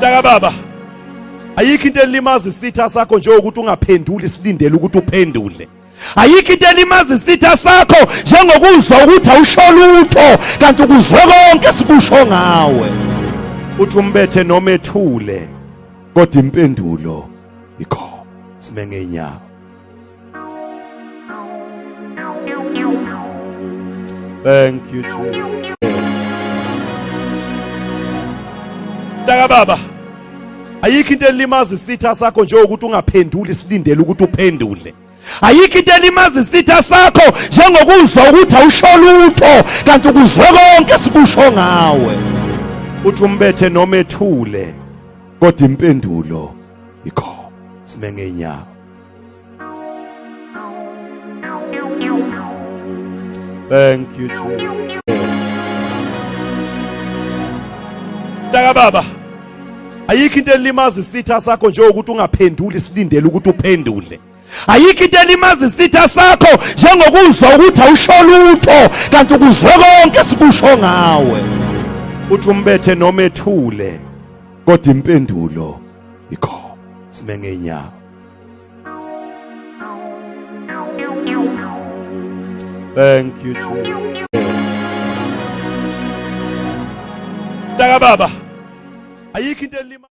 Mntaka baba, ayikho into elimaza isitha sakho nje ukuthi ungaphenduli silindele ukuthi uphendule. Ayikho into elimaza isitha sakho njengokuzwa ukuthi awusho lutho kanti ukuzwe konke sikusho ngawe. Uthi umbethe noma ethule kodwa impendulo ikho. Sime ngenyawo. Thank you Jesus. Mntaka baba, ayikho into elimaza isitha sakho nje ukuthi ungaphenduli silindele ukuthi uphendule. Ayikho into elimaza isitha sakho njengokuzwa ukuthi awusho lutho kanti ukuzwe konke sikusho ngawe. Uthi umbethe noma ethule kodwa impendulo ikho. Sime ngenyawo. Thank you Jesus. Mntaka baba, ayikho into elimaza isitha sakho nje ukuthi ungaphenduli silindele ukuthi uphendule. Ayikho into elimaza isitha sakho njengokuzwa ukuthi awusho lutho kanti ukuzwe konke sikusho ngawe. Uthi umbethe noma ethule kodwa impendulo ikho. Sime ngenyawo. Thank you Jesus. Mntaka baba, ayikho into elimaza